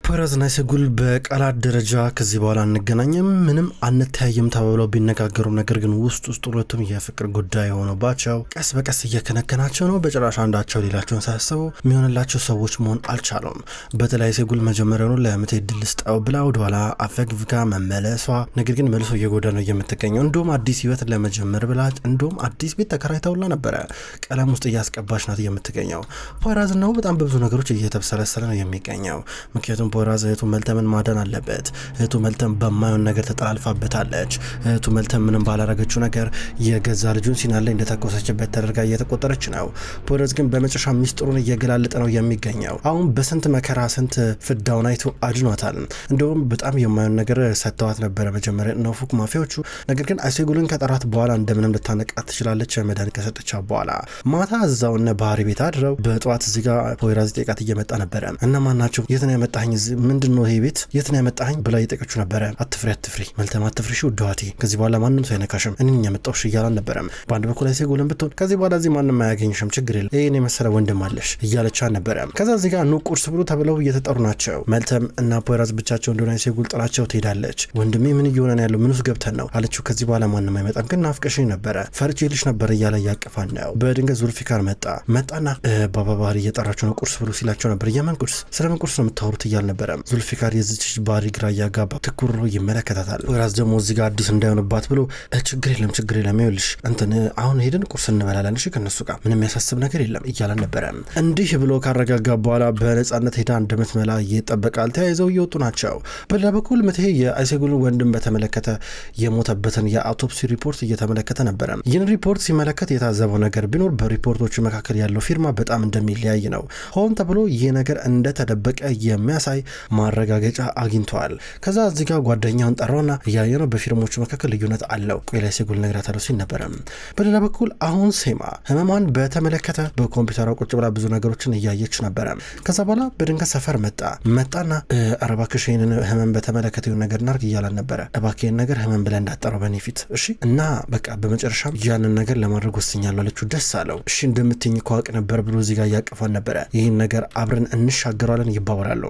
ፖይራዝና አይሴጉል በቃላት ደረጃ ከዚህ በኋላ አንገናኝም ምንም አንተያይም ተባብለው ቢነጋገሩም ነገር ግን ውስጥ ሁለቱም የፍቅር ጉዳይ ሆኖባቸው ቀስ በቀስ እየከነከናቸው ነው። በጭራሽ አንዳቸው ሌላቸውን ሳያስቡ የሚሆንላቸው ሰዎች መሆን አልቻሉም። በተለይ አይሴጉል መጀመሪያውኑ ለምቴ ድል ስጠው ብላ ወደኋላ አፈግፍጋ መመለሷ ነገር ግን መልሶ እየጎዳ ነው የምትገኘው። እንደውም አዲስ ህይወት ለመጀመር ብላ እንደውም አዲስ ቤት ተከራይተውላ ነበረ። ቀለም ውስጥ እያስቀባች ናት የምትገኘው። ፖይራዝ ነው በጣም በብዙ ነገሮች እየተብሰለሰለ ነው የሚገኘው። ምክንያቱም ፖይራዝ እህቱ መልተምን ማዳን አለበት። እህቱ መልተም በማይሆን ነገር ተጠላልፋበታለች። እህቱ መልተም ምንም ባላረገችው ነገር የገዛ ልጁን ሲናል ላይ እንደተኮሰችበት ተደርጋ እየተቆጠረች ነው። ፖይራዝ ግን በመጨረሻ ሚስጥሩን እየገላለጠ ነው የሚገኘው። አሁን በስንት መከራ ስንት ፍዳውን አይቶ አድኗታል። እንደውም በጣም የማይሆን ነገር ሰጥተዋት ነበረ መጀመሪያ ነው ፉክ ማፊያዎቹ። ነገር ግን አይሴጉልን ከጠራት በኋላ እንደምንም ልታነቃት ትችላለች። መድኃኒት ከሰጠቻ በኋላ ማታ እዛው እነ ባህሪ ቤት አድረው በጠዋት እዚህ ጋር ፖይራዝ ጤቃት እየመጣ ነበረ። እነማን ናቸው? የት ነው ያመጣኸኝ? ምንድነው ይሄ ቤት? የት ነው ያመጣኸኝ? ብላ እየጠየቀችው ነበረ። አትፍሪ መልተም አትፍሪ ውድዋቴ፣ ከዚህ በኋላ ማንም ሰው አይነካሽም፣ እኔ ነኝ ያመጣሁሽ እያላን ነበረ። በአንድ በኩል አይሴጉልን ብትሆን ከዚህ በኋላ እዚህ ማንም አያገኝሽም፣ ችግር የለም፣ ይሄን የመሰለ ወንድም አለሽ እያለቻ ነበረ። ከዛ እዚህ ጋር ኑ ቁርስ ብሎ ተብለው እየተጠሩ ናቸው። መልተም እና ፖይራዝ ብቻቸው እንደሆነ አይሴጉል ጥላቸው ትሄዳለች። ወንድሜ ምን እየሆነ ነው ያለው? ምን ውስጥ ገብተን ነው አለችው። ከዚህ በኋላ ማንም አይመጣም፣ ግን ናፍቀሽኝ ነበረ፣ ፈርቼልሽ ነበር እያለ ያቀፋን ነው። በድንገት ዙልፊካር መጣና ባባባሪ እየጠራቸው ነው ቁርስ ብሎ ሲላቸው ነበር። የምን ቁርስ? ስለምን ቁርስ ነው የምታወሩት እያል ነበረ። ዙልፊካር የዚች ባህሪ ግራ እያጋባ ትኩር ይመለከታታል። ፖይራዝ ደግሞ እዚህ ጋር አዲስ እንዳይሆንባት ብሎ ችግር የለም ይኸውልሽ እንትን አሁን ሄደን ቁርስ እንበላለን እሺ ከነሱ ጋር ምንም የሚያሳስብ ነገር የለም እያለን ነበረ። እንዲህ ብሎ ካረጋጋ በኋላ በነጻነት ሄዳ እንደምትመላ ይጠበቃል። ተያይዘው እየወጡ ናቸው። በሌላ በኩል ምቴ የአይሴጉልን ወንድም በተመለከተ የሞተበትን የአውቶፕሲ ሪፖርት እየተመለከተ ነበረ። ይህን ሪፖርት ሲመለከት የታዘበው ነገር ቢኖር በሪፖርቶቹ መካከል ያለው ፊርማ በጣም እንደሚለያይ ነው። ሆን ተብሎ ይህ ነገር እንደተደበቀ የሚያሳይ ማረጋገጫ አግኝተዋል። ከዛ እዚህ ጋር ጓደኛውን ጠራውና እያየ ነው በፊርሞቹ መካከል ልዩነት አለው። ቆይ ለአይሴጉል ነግራታለሁ ሲል ነበረ። በሌላ በኩል አሁን ሴማ ህመሟን በተመለከተ በኮምፒውተሯ ቁጭ ብላ ብዙ ነገሮችን እያየች ነበረ። ከዛ በኋላ በድንገት ሰፈር መጣና እባክሽ ይህንን ህመም በተመለከተ የሆነ ነገር እናድርግ እያላን ነበረ። እባክህን ነገር ህመም ብለህ እንዳጠረው በኔ ፊት እሺ። እና በቃ በመጨረሻም ያንን ነገር ለማድረግ ወስኛለሁ አለችው። ደስ አለው። እሺ እንደምትኝ ከዋቅ ነበር ብሎ እዚህ ጋር እያቀፋን ነበረ። ይህን ነገር አብረን እንሻገራለን ይባባላሉ።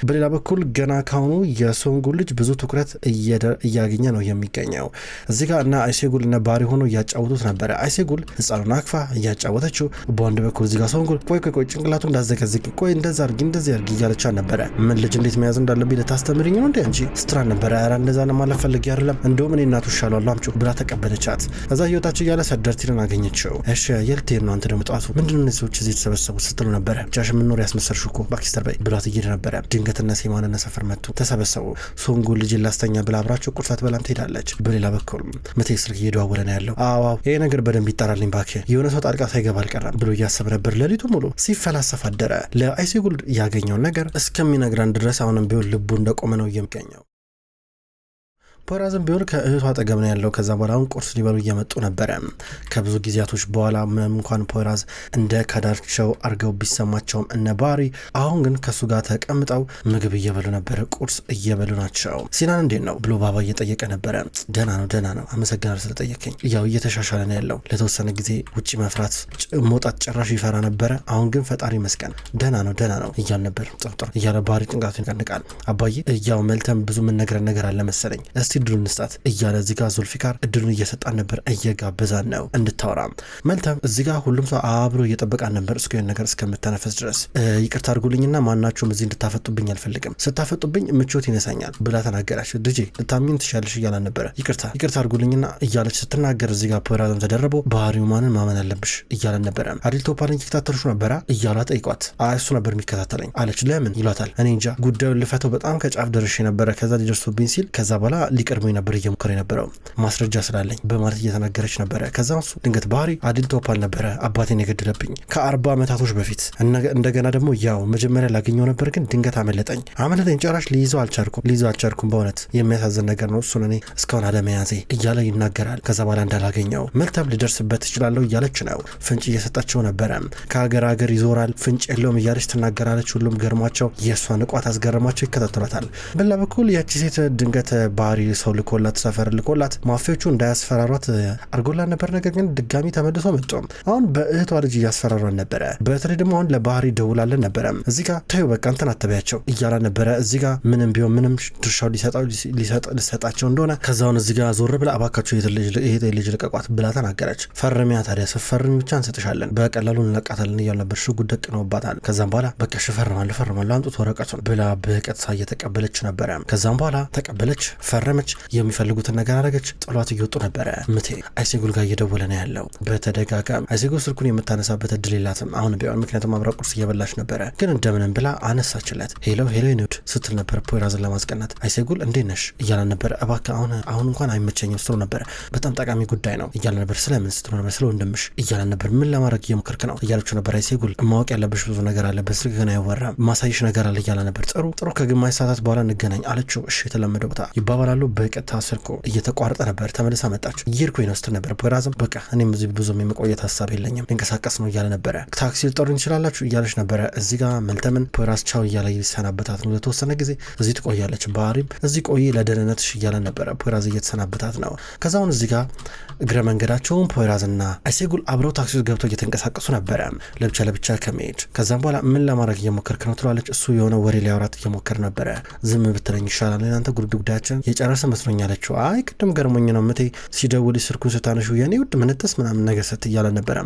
በሌላ በኩል ገና ካሁኑ የሶንጉን ልጅ ብዙ ትኩረት እያገኘ ነው የሚገኘው። እዚህ ጋር እና አይሴጉል እና ባህሪ ሆኖ እያጫወቱት ነበረ። አይሴጉል ህፃኑን አክፋ እያጫወተችው፣ በአንድ በኩል እዚህ ጋር ሶንጉል ቆይ ጭንቅላቱ እንዳዘቀዝቅ ቆይ እንደዚህ አርጊ እያለቻ ነበረ። ምን ልጅ እንዴት መያዝ እንዳለብኝ ልታስተምሪኝ ነው እንዴ አንቺ ስትራ ነበረ። ኧረ እንደዛ ለማለት ፈልጌ አይደለም፣ እንደውም እኔ እናቱ እሻላለሁ አምጪው ብላ ተቀበለቻት። እዛ ህይወታቸው እያለ ሰደርቲንን አገኘችው። እሺ የልትሄድ ነው አንተ ደግሞ ጠዋቱ ምንድነው እነዚህ ሰዎች እዚህ የተሰበሰቡት ስትሉ ነበረ። ብቻሽ ምን ኖር ያስመሰልሽ እኮ ባኪስተር በይ ብሏት እየሄደ ነበረ። ድንገትና ሴማንና ሰፈር መጡ ተሰበሰቡ። ሶንጉል ልጅ ላስተኛ ብላ አብራቸው ቁርሳት በላም ትሄዳለች። በሌላ በኩል ምቴ ስልክ እየደዋወለ ነው ያለው። አዎ ይሄ ነገር በደንብ ይጣራልኝ ባክህ፣ የሆነ ሰው ጣልቃ ሳይገባ አልቀረም ብሎ እያሰበ ነበር። ሌሊቱ ሙሉ ሲፈላሰፍ አደረ። ለአይሴጉል ያገኘውን ነገር እስከሚነግራን ድረስ አሁንም ቢሆን ልቡ እንደቆመ ነው የሚገኘው። ፖይራዝም ቢሆን ከእህቱ አጠገብ ነው ያለው። ከዛ በኋላ አሁን ቁርስ ሊበሉ እየመጡ ነበረ። ከብዙ ጊዜያቶች በኋላ ምንም እንኳን ፖይራዝ እንደ ከዳርቸው አርገው ቢሰማቸውም እነ ባህሪ አሁን ግን ከሱ ጋር ተቀምጠው ምግብ እየበሉ ነበረ። ቁርስ እየበሉ ናቸው። ሲናን እንዴት ነው ብሎ ባባ እየጠየቀ ነበረ። ደህና ነው አመሰግናለሁ ስለጠየቀኝ። ያው እየተሻሻለ ነው ያለው። ለተወሰነ ጊዜ ውጪ መፍራት መውጣት ጭራሽ ይፈራ ነበረ። አሁን ግን ፈጣሪ መስገን ደህና ነው እያል ነበር። ጥርጥር እያለ ባህሪ ጭንቅላቱን ይቀንቃል። አባዬ ያው መልተም ብዙ ምን ነግረን አለ መሰለኝ እስቲ እድሉን እንስጣት እያለ እዚህ ጋር ዙልፊካር እድሉን እየሰጣን ነበር። እየጋበዛን ነው እንድታወራ። መልተም እዚህ ጋር ሁሉም ሰው አብሮ እየጠበቃን ነበር እስከ ነገር እስከምተነፈስ ድረስ። ይቅርታ አድርጉልኝና ማናችሁም እዚህ እንድታፈጡብኝ አልፈልግም፣ ስታፈጡብኝ ምቾት ይነሳኛል ብላ ተናገራች። ልጄ ልታሚን ትሻለሽ እያላን ነበረ። ይቅርታ አድርጉልኝና እያለች ስትናገር እዚህ ጋር ፖይራዝም ተደረበው ባህሪው ማንን ማመን አለብሽ እያለን ነበረ። አዲል ቶፓልን እየተከታተሉሽ ነበረ እያላ ጠይቋት። እሱ ነበር የሚከታተለኝ አለች። ለምን ይሏታል። እኔ እንጃ ጉዳዩን ልፈተው በጣም ከጫፍ ደርሼ ነበረ ከዛ ሊደርሱብኝ ሲል ከዛ በኋላ ሊቀድሞኝ ነበር እየሞከረ የነበረው ማስረጃ ስላለኝ በማለት እየተናገረች ነበረ። ከዛ እሱ ድንገት ባህሪ አዲል ቶፓል ነበረ አባቴን የገደለብኝ ከ40 ዓመታቶች በፊት። እንደገና ደግሞ ያው መጀመሪያ ላገኘው ነበር ግን ድንገት አመለጠኝ ጭራሽ ሊይዘው አልቻልኩም። በእውነት የሚያሳዝን ነገር ነው እሱን እኔ እስካሁን አለመያዜ እያለ ይናገራል። ከዛ በኋላ እንዳላገኘው መልተም ልደርስበት ትችላለሁ እያለች ነው። ፍንጭ እየሰጣቸው ነበረ። ከሀገር ይዞራል ፍንጭ የለውም እያለች ትናገራለች። ሁሉም ገርሟቸው የእሷ ንቋት አስገረማቸው ይከታተሏታል። በላ በኩል ያቺ ሴት ድንገት ባህሪ ሰው ልኮላት ሰፈር ልኮላት ማፊያዎቹ እንዳያስፈራሯት አርጎላት ነበር። ነገር ግን ድጋሚ ተመልሶ መጡ። አሁን በእህቷ ልጅ እያስፈራሯን ነበረ። በተለይ ደግሞ አሁን ለባህሪ ደውላለን ነበረ። እዚህ ጋር ታዩ በቃ እንትን አትበያቸው እያላ ነበረ። እዚህ ጋር ምንም ቢሆን ምንም ድርሻው ሊሰጣቸው እንደሆነ ከዛውን እዚህ ጋር ዞር ብላ እባካችሁ ይሄ ልጅ ልቀቋት ብላ ተናገረች። ፈርሚያ ታዲያ ስፈርሚ ብቻ እንሰጥሻለን በቀላሉ እንለቃታለን እያሉ ነበር። ሽጉጥ ደቅነውባታል። ከዛም በኋላ በቃ ሽፈርማለሁ አምጡት ወረቀቱን ብላ በቀጥታ እየተቀበለች ነበረ። ከዛም በኋላ ተቀበለች፣ ፈረመች፣ የሚፈልጉትን ነገር አደረገች። ጥሏት እየወጡ ነበረ። ምቴ አይሴጉል ጋር እየደወለ ነው ያለው በተደጋጋሚ። አይሴጉል ስልኩን የምታነሳበት እድል የላትም አሁን ቢሆን፣ ምክንያቱም አብራ ቁርስ እየበላች ነበረ። ግን እንደምንም ብላ አነሳችለት። ሄሎ ኒውድ ስትል ነበር ፖይራዝን ለማስቀናት። አይሴጉል እንዴት ነሽ እያለ ነበር። እባክህ አሁን እንኳን አይመቸኝም ስትሎ ነበር። በጣም ጠቃሚ ጉዳይ ነው እያለ ነበር። ስለምን ስትሎ ነበር። ስለ ወንድምሽ እያለ ነበር። ምን ለማድረግ እየሞከርክ ነው እያለችው ነበር። አይሴጉል ማወቅ ያለብሽ ብዙ ነገር አለ፣ በስልክ ግን አይወራም፣ ማሳይሽ ነገር አለ እያለ ነበር። ጥሩ ከግማሽ ሰዓታት በኋላ እንገናኝ አለችው። እሺ የተለመደ ቦታ ይባባላሉ። በቀጥታ ስልኩ እየተቋረጠ ነበር። ተመልሳ መጣች። እየሄድኩኝ ነው ስትል ነበር። ፖይራዝም በቃ እኔም እዚህ ብዙም የመቆየት ሀሳብ የለኝም ልንቀሳቀስ ነው እያለ ነበረ። ታክሲ ልጠሩኝ ትችላላችሁ እያለች ነበረ። እዚህ ጋር መልተምን ፖይራዝ ቻው እያለ ሊሰናበታት ነው። ለተወሰነ ጊዜ እዚህ ትቆያለች፣ ባህሪም እዚህ ቆይ ለደህንነትሽ እያለ ነበረ። ፖይራዝ እየተሰናበታት ነው። ከዛውን እዚህ ጋር እግረ መንገዳቸውን ፖይራዝና አይሴጉል አብረው ታክሲ ውስጥ ገብተው እየተንቀሳቀሱ ነበረ፣ ለብቻ ከመሄድ። ከዛም በኋላ ምን ለማድረግ እየሞከርክ ነው ትሏለች። እሱ የሆነ ወሬ ሊያወራት እየሞከር ነበረ። ዝም ብትለኝ ይሻላል እናንተ ጉዳያችን የጨረሰ መስሎኛለችው። አይ ቅድም ገርሞኝ ነው ምቴ ሲደውል ስልኩን ስታነሹ የኔ ውድ ምንጥስ ምናምን ነገር ሰት እያለ ነበረ።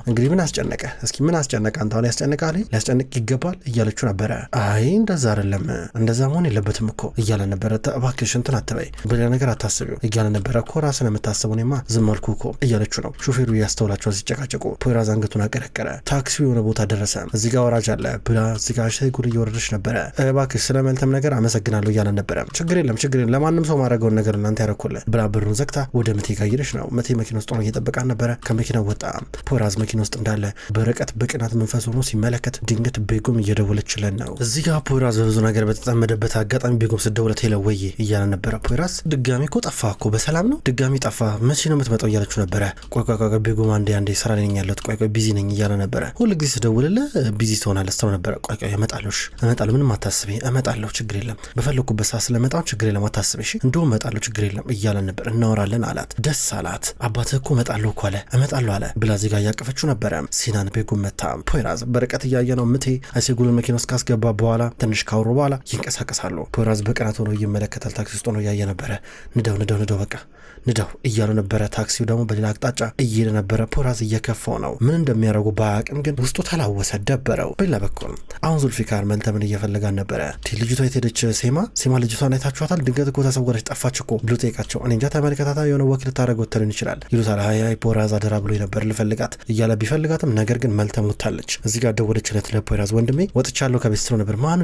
እንግዲህ ምን አስጨነቀ? እስኪ ምን አስጨነቀ? አንተ አሁን ያስጨንቃል፣ ሊያስጨንቅ ይገባል እያለችው ነበረ። አይ እንደዛ አይደለም፣ እንደዛ መሆን የለበትም እኮ እያለ ነበረ። እባክሽ እንትን አትበይ፣ በሌላ ነገር አታስቢው እያለ ነበረ። እኮ ራስን የምታስበው እኔማ ዝም አልኩ እኮ እያለችው ነው። ሹፌሩ እያስተውላቸዋል ሲጨቃጨቁ። ፖይራዝ አንገቱን አቀረቀረ። ታክሲው የሆነ ቦታ ደረሰ። እዚህ ጋር ወራጅ አለ ብላ እዚህ ጋር አይሴጉል እየወረደች ነበረ። እባክሽ ስለ መልተም ነገር አመሰግናለሁ እያለ ነበረ። ችግር የለም ለማንም ሰው ማድረገውን ነገር እናንተ ያረኩልህ ብላ ብሩን ዘግታ ወደ ምቴ ጋር እየሄደች ነው። ምቴ መኪና ውስጥ ሆኖ እየጠበቃን ነበረ። ከመኪናው ወጣ። ፖይራዝ መኪና ውስጥ እንዳለ በርቀት በቅናት መንፈስ ሆኖ ሲመለከት ድንገት ቤጎም እየደወለችለን ነው። እዚህ ጋር ፖይራዝ በብዙ ነገር በተጠመደበት አጋጣሚ ቤጎም ስትደውለት ሄለው ወይ እያለ ነበረ። ፖይራዝ ድጋሚ እኮ ጠፋ እኮ በሰላም ነው ድጋሚ ጠፋ፣ መቼ ነው የምትመጣው እያለችው ነበረ። ቆይ ቤጎም አንዴ ስራ ላይ ነኝ ያለሁት፣ ቆይ ቢዚ ነኝ እያለ ነበረ። ሁሉ ጊዜ ስደውልልህ ቢዚ ትሆናለህ ስትለው ነበረ። ቆይ እመጣለሁ ምንም አታስቢ፣ እመጣለሁ ችግር የለም፣ በፈለኩበት ሰዓት ስለመጣሁ ችግር የለም አታስቢ፣ እሺ እንደውም እመጣለሁ ችግር የለም እያለ ነበር። እናወራለን አላት። ደስ አላት። አባትህ እኮ እመጣለሁ አለ ብላ እዚህ ጋር እያቀፈችው ነበረ። ሲናን ቤጎም መታ። ፖይራዝ በርቀት እያየ ነው። ምቴ አይሴጉልን መኪና ውስጥ ካስገባ በኋላ ትንሽ ካወሩ በኋላ ይንቀሳቀሳሉ። ፖይራዝ በቅናት ሆኖ ይመለከታል። ታክሲ ውስጥ ሆኖ እያየ ነበረ። ንዳው በቃ ንዳው እያሉ ነበረ። ታክሲው ደግሞ በሌላ አቅጣጫ እየሄደ ነበረ። ፖይራዝ እየከፋው ነው። ምን እንደሚያደርጉ በአቅም ግን ውስጡ ተላወሰ፣ ደበረው። በሌላ በኩል አሁን ዙልፊካር መልተምን እየፈለጋን ነበረ። ልጅቷ የትሄደች ሴማ ልጅቷን አይታችኋታል? ድንገት እኮ ተሰወረች ጠፋች እኮ ብሎ ጠይቃቸው። እኔ እንጃ ተመልከታታ የሆነ ወኪል ልታደርገው ትልን ይችላል ይሉታል። ሀይ ፖይራዝ አደራ ብሎ ነበር ልፈልጋት እያለ ቢፈልጋትም ነገር ግን መልተም ወታለች። እዚህ ጋር ደወለችለት ለፖይራዝ። ወንድሜ ወጥቻለሁ ከቤት ስትለው ነበር። ማኑ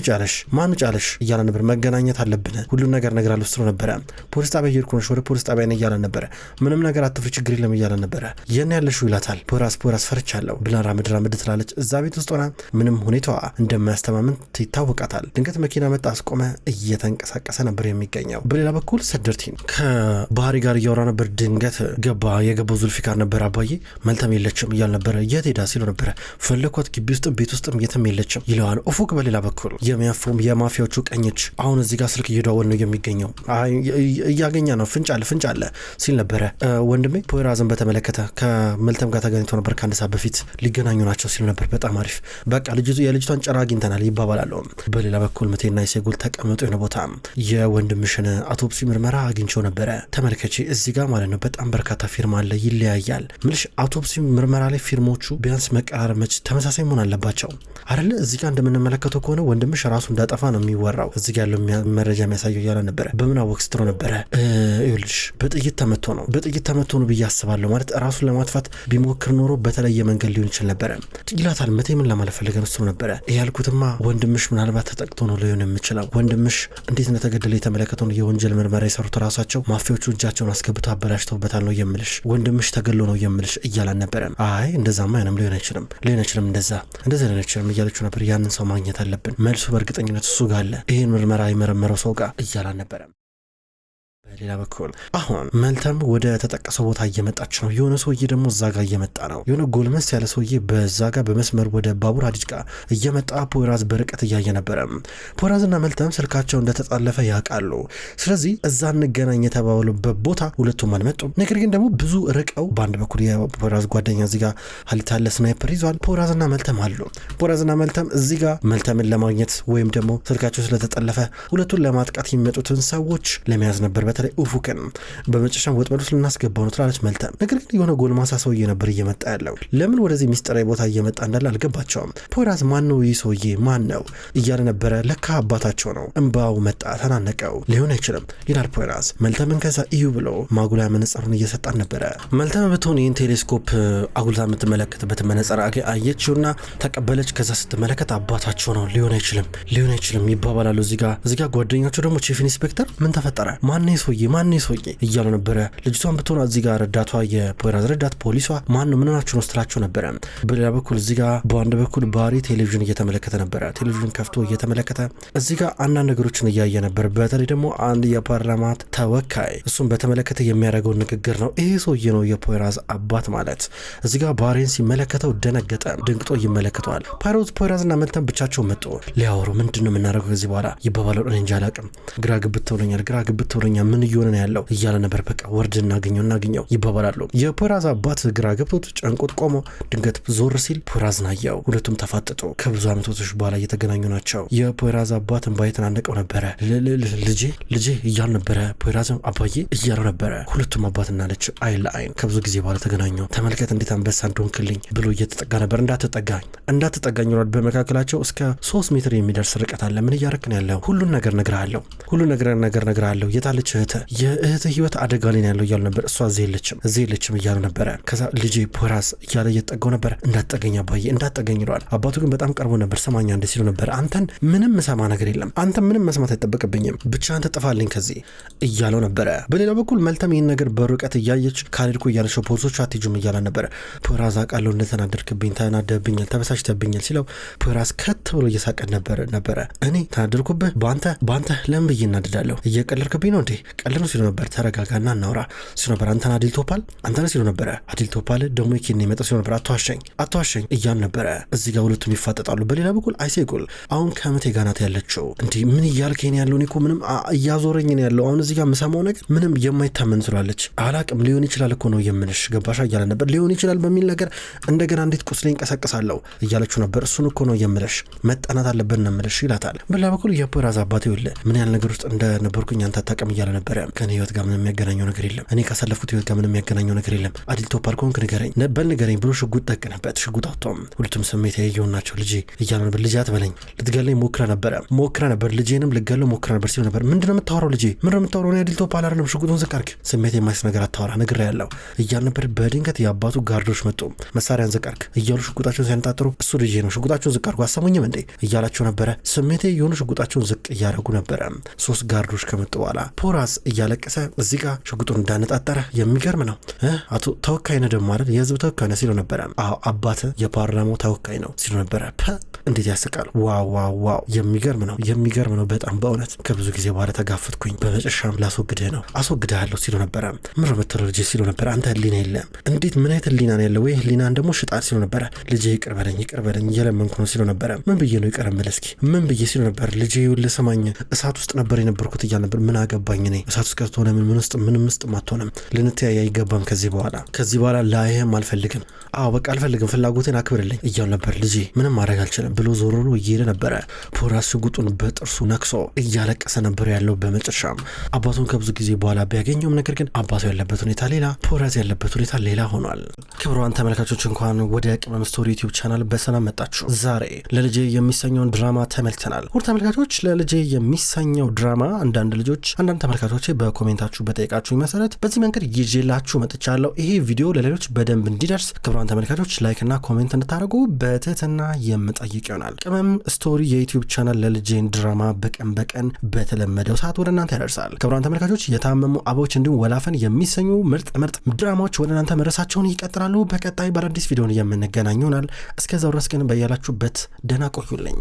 ጫለሽ እያለ ነበር። መገናኘት አለብን ሁሉን ነገር እነግራለሁ ስትለው ነበረ። ፖሊስ ጣቢያ እየሄድኩ ነው ወደ ፖሊስ ጣቢያ እያለ ነበረ። ምንም ነገር አትፍሪ ችግር የለም እያለ ነበረ። የኔ ያለሽው ይላታል። ፖይራዝ ፈርቻለሁ ብላ ራምድ ትላለች። እዛ ቤት ውስጥ ሆና ምንም ሁኔታዋ እንደማያስተማምን ይታወቃታል። ድንገት መኪና መጣ፣ አስቆመ። እየተንቀሳቀሰ ነበር የሚገኘው። በሌላ በኩል ሰደርቲን ከባህሪ ጋር እያወራ ነበር። ድንገት የገባው ዙልፊካር ነበር። አባዬ መልተም የለችም እያል ነበረ። የት ሄዳ ሲሉ ነበረ። ፈለኳት ግቢ ውስጥም ቤት ውስጥም የትም የለችም ይለዋል ኡፉቅ። በሌላ በኩል የማፊያዎቹ ቀኞች አሁን እዚህ ጋር ስልክ እየደወሉ ነው የሚገኘው። እያገኘ ነው ፍንጭ አለ ሲል ነበረ። ወንድሜ ፖይራዝን በተመለከተ ከመልተም ጋር ተገናኝቶ ነበር ከአንድ ሰዓት በፊት ሊገናኙ ናቸው ሲሉ ነበር። በጣም አሪፍ በቃ የልጅቷን ጭራ አግኝተናል ይባባላሉ። በሌላ በኩል ምቴና አይሴጉል ተቀመጡ የሆነ ቦታ የወንድምሽን አውቶፕሲ ምርመራ አግኝቸው ነበረ። ተመልከቺ እዚህ ጋር ማለት ነው በጣም በርካታ ፊርማ አለ፣ ይለያያል። ምልሽ አውቶፕሲ ምርመራ ላይ ፊርሞቹ ቢያንስ መቀራረብ ተመሳሳይ መሆን አለባቸው አይደለ? እዚህ ጋር እንደምንመለከተው ከሆነ ወንድምሽ ራሱ እንዳጠፋ ነው የሚወራው እዚህ ጋር ያለው መረጃ የሚያሳየው እያለ ነበረ። በምን አወቅ ስትለው ነበረ። ይኸውልሽ በጥይት ተመቶ ነው ብዬ አስባለሁ። ማለት ራሱን ለማጥፋት ቢሞክር ኖሮ በተለየ መንገድ ሊሆን ይችል ነበረ ይላታል። ምቴ ምን ለማለት ፈልገ ነው ስትለው ነበረ። ያልኩትማ ወንድምሽ ምናልባት ተጠቅቶ ነው ሊሆን የሚችለው። ወንድምሽ እንዴት እንደተገደለ የተመለከተውን የወንጀል ምርመራ የሰሩት ራሳቸው ማፊያዎቹ እጃቸውን አስገብተው አበላሽተውበታል ነው የምልሽ። ወንድምሽ ተገሎ ነው የምልሽ እያላን ነበረ። አይ እንደዛማ አይነም ሊሆን አይችልም እንደዛ ሊሆን አይችልም እያለችው ነበር። ያንን ሰው ማግኘት አለብን፣ መልሱ በእርግጠኝነት እሱ ጋር አለ፣ ይህን ምርመራ የመረመረው ሰው ጋር እያላን ነበረ። በሌላ በኩል አሁን መልተም ወደ ተጠቀሰው ቦታ እየመጣች ነው። የሆነ ሰውዬ ደግሞ እዛ ጋር እየመጣ ነው። የሆነ ጎልመስ ያለ ሰውዬ በዛ ጋር በመስመር ወደ ባቡር ሀዲድ ጋር እየመጣ ፖይራዝ በርቀት እያየ ነበረ። ፖይራዝና መልተም ስልካቸው እንደተጣለፈ ያውቃሉ። ስለዚህ እዛ እንገናኝ የተባሉበት ቦታ ሁለቱም አልመጡም። ነገር ግን ደግሞ ብዙ ርቀው በአንድ በኩል የፖይራዝ ጓደኛ እዚህ ጋር ሀሊታለ ስናይፐር ይዟል። ፖይራዝና መልተም አሉ። ፖይራዝና መልተም እዚህ ጋር መልተምን ለማግኘት ወይም ደግሞ ስልካቸው ስለተጠለፈ ሁለቱን ለማጥቃት የሚመጡትን ሰዎች ለመያዝ ነበር። በተለይ ኡፉክን በመጨረሻም ወጥመድ ውስጥ ልናስገባው ነው ትላለች መልተም። ነገር ግን የሆነ ጎልማሳ ሰውዬ ነበር እየመጣ ያለው። ለምን ወደዚህ ሚስጥራዊ ቦታ እየመጣ እንዳለ አልገባቸውም። ፖይራዝ ማን ነው ይህ ሰውዬ ማን ነው እያለ ነበረ። ለካ አባታቸው ነው። እንባው መጣ ተናነቀው። ሊሆን አይችልም ይላል ፖይራዝ። መልተምን ከዛ እዩ ብሎ ማጉላያ መነጽሩን እየሰጣን ነበረ። መልተም ብትሆን ይህን ቴሌስኮፕ አጉልታ የምትመለከትበት መነጽር አየችውና ተቀበለች። ከዛ ስትመለከት አባታቸው ነው። ሊሆን አይችልም ይባባላሉ። እዚህ ጋር ጓደኛቸው ደግሞ ቺፍ ኢንስፔክተር ምን ተፈጠረ ማን ሰውዬ እያሉ ነበረ። ልጅቷን ብትሆን እዚህ ጋር ረዳቷ የፖይራዝ ረዳት ፖሊሷ ማን ነው ምን ናችሁ ነው ስትላቸው ነበረ። በሌላ በኩል እዚህ ጋር በአንድ በኩል ባሪ ቴሌቪዥን እየተመለከተ ነበረ። ቴሌቪዥን ከፍቶ እየተመለከተ እዚህ ጋር አንዳንድ ነገሮችን እያየ ነበር። በተለይ ደግሞ አንድ የፓርላማ ተወካይ እሱን በተመለከተ የሚያደርገው ንግግር ነው። ይሄ ሰውዬ ነው የፖይራዝ አባት ማለት። እዚህ ጋር ባሪን ሲመለከተው ደነገጠ። ድንግጦ ይመለከተዋል። ፖይራዝና መልተም ብቻቸው መጡ። ሊያወሩ ምንድነው የምናደርገው ከዚህ በኋላ ይባባሉ። እኔ እንጃ አላውቅም። ግራ ግብት ብለኛል ምን እየሆነ ነው ያለው እያለ ነበር። በቃ ወርድ እናገኘው ይባባላሉ። የፖይራዝ አባት ግራ ገብቶት ጨንቆት ቆሞ ድንገት ዞር ሲል ፖይራዝ ናየው። ሁለቱም ተፋጠጡ። ከብዙ ዓመቶች በኋላ እየተገናኙ ናቸው። የፖይራዝ አባት እንባ የተናነቀው ነበረ። ልጄ እያሉ ነበረ። ፖይራዝም አባዬ እያሉ ነበረ። ሁለቱም አባትና ልጅ አይን ለአይን ከብዙ ጊዜ በኋላ ተገናኙ። ተመልከት እንዴት አንበሳ እንደሆንክልኝ ብሎ እየተጠጋ ነበር። እንዳትጠጋኝ ይሏል። በመካከላቸው እስከ 3 ሜትር የሚደርስ ርቀት አለ። ምን እያረክን ያለው ሁሉን ነገር ነግርሃለሁ የታለች የእህትህ ህይወት አደጋ ላይ ያለው እያሉ ነበር። እሷ እዚህ የለችም እያሉ ነበረ። ከዛ ልጄ ፖይራዝ እያለ እየተጠጋው ነበር። እንዳትጠገኝ አባዬ እንዳትጠገኝ ይለዋል። አባቱ ግን በጣም ቀርቦ ነበር። ሰማኛ እንደ ሲሉ ነበር። አንተን ምንም ሰማ ነገር የለም አንተ ምንም መስማት አይጠበቅብኝም ብቻ አንተ ጥፋልኝ ከዚህ እያለው ነበረ። በሌላ በኩል መልተም ይህን ነገር በርቀት እያየች ካልሄድኩ እያለችው ፖሊሶቹ አትሄጂም እያለ ነበረ። ፖይራዝ አውቃለሁ እንደተናደድክብኝ ተናደብኛል ተበሳጭተብኛል ሲለው ፖይራዝ ከት ብሎ እየሳቀ ነበረ። እኔ ተናደድኩብህ በአንተ ለምን ብዬ እናድዳለሁ እየቀለድክብኝ ነው እንዴ ቀልድ ነው ሲሉ ነበር። ተረጋጋና እናውራ ሲሉ ነበር። አንተን አዲል ቶፓል አንተን ሲሉ ነበረ። አዲል ቶፓል ደግሞ ይኪን የመጣው ሲሉ ነበር። አትዋሸኝ እያሉ ነበረ። እዚህ ጋር ሁለቱም ይፋጠጣሉ። በሌላ በኩል አይሴጉል አሁን ከምቴ ጋር ናት ያለችው። እንዴ ምን እያልከኝ ያለው? እኔ እኮ ምንም እያዞረኝ ነው ያለው። አሁን እዚህ ጋር የምሰማው ነገር ምንም የማይታመን ስላለች አላቅም። ሊሆን ይችላል እኮ ነው የምልሽ ገባሻ እያለ ነበር። ሊሆን ይችላል በሚል ነገር እንደገና እንዴት ቁስሌን እንቀሳቀሳለሁ እያለችው ነበር። እሱን እኮ ነው የምልሽ መጠናት አለበት ነው የምልሽ ይላታል። በሌላ በኩል የፖይራዝ አባቴ ይኸውልህ ምን ያህል ነገር ውስጥ እንደነበርኩኝ አንተ አታውቅም እያለ ነበረ። ከኔ ህይወት ጋር ምንም የሚያገናኘው ነገር የለም። እኔ ካሳለፍኩት ህይወት ጋር ምንም የሚያገናኘው ነገር የለም። አዲል ቶፓል ከሆንክ ንገረኝ ብሎ ሽጉጥ ጠቅነበት። ሽጉጥ አውጥቶም ሁለቱም ስሜት ያየውን ናቸው። ልጄ እያለ ነበር። ልጄ አትበለኝ ልትገለኝ ሞክረ ነበር ልጄንም ልገለው ሞክረ ነበር ሲሉ ነበር። ምንድነው የምታወራው ልጄ ምንድነው የምታወራው? እኔ አዲል ቶፓል አይደለም ሽጉጡን ዝቅ አድርግ ስሜት የማይስ ነገር አታወራ ነገር ያለው እያለ ነበር። በድንገት የአባቱ ጋርዶች መጡ። መሳሪያን ዝቅ አድርግ እያሉ ሽጉጣቸውን ሲያነጣጥሩ እሱ ልጄ ነው ሽጉጣቸውን ዝቅ አድርጉ አሰሙኝም እንዴ እያላቸው ነበረ። ስሜቴ የሆኑ ሽጉጣቸውን ዝቅ እያደረጉ ነበረ። 3 ጋርዶች ከመጡ በኋላ ፖይራዝ እያለቀሰ እዚህ ጋር ሽጉጡን እንዳነጣጠረ የሚገርም ነው። አቶ ተወካይ ነህ ደግሞ አይደል የህዝብ ተወካይ ነህ ሲሉ ነበረ። አዎ አባት የፓርላማው ተወካይ ነው ሲሉ ነበረ። እንዴት ያስቃል! ዋው የሚገርም ነው በጣም በእውነት ከብዙ ጊዜ በኋላ ተጋፈጥኩኝ። በመጨረሻም ላስወግድህ ነው አስወግድሃለሁ ሲሉ ነበረ። ምን ረመተለ ልጄ ሲሉ ነበረ። አንተ ህሊና የለም እንዴት ምን አይነት ህሊና ነው ያለው? ወይ ህሊናን ደግሞ ሽጣል ሲሉ ነበረ። ልጄ ይቅር በለኝ እየለመንኩ ነው ሲሉ ነበረ። ምን ብዬ ነው ይቅር እምልህ እስኪ ምን ብዬ ሲሉ ነበር። ልጄ ይኸውልህ ስማኝ እሳት ውስጥ ነበር የነበርኩት እያለ ነበር። ምን አገባኝ እኔ እሳት ውስጥ ከተሆነ ምንም ውስጥ አትሆንም። ልንተያይ አይገባም ከዚህ በኋላ ላይህም አልፈልግም። አዎ በቃ አልፈልግም ፍላጎቴን አክብርልኝ እያሉ ነበር። ልጄ ምንም ማድረግ አልችልም ብሎ ዞሮ እየሄደ ነበረ። ፖይራዝ ሽጉጡን በጥርሱ ነክሶ እያለቀሰ ነበር ያለው። በመጨረሻም አባቱን ከብዙ ጊዜ በኋላ ቢያገኘውም ነገር ግን አባቱ ያለበት ሁኔታ ሌላ፣ ፖይራዝ ያለበት ሁኔታ ሌላ ሆኗል። ክቡራን ተመልካቾች እንኳን ወደ ቅመም ስቶሪ ዩቲዩብ ቻናል በሰላም መጣችሁ። ዛሬ ለልጄ የሚሰኘውን ድራማ ተመልክተናል። ሁሉ ተመልካቾች ለልጄ የሚሰኘው ድራማ አንዳንድ ተመልካቾች በኮሜንታችሁ በጠይቃችሁኝ መሰረት በዚህ መንገድ ይዤላችሁ መጥቻለሁ። ይሄ ቪዲዮ ለሌሎች በደንብ እንዲደርስ ክቡራን ተመልካቾች ላይክ እና ኮሜንት እንድታደርጉ በትህትና የምጠይቅ ይሆናል። ቅመም ስቶሪ የዩቲዩብ ቻናል ለልጄን ድራማ በቀን በተለመደው ሰዓት ወደ እናንተ ያደርሳል። ክቡራን ተመልካቾች የታመሙ አበቦች እንዲሁም ወላፈን የሚሰኙ ምርጥ ድራማዎች ወደ እናንተ መድረሳቸውን ይቀጥላሉ። በቀጣይ በአዲስ ቪዲዮን የምንገናኝ ይሆናል። እስከዛው ድረስ ግን በያላችሁበት ደህና ቆዩልኝ።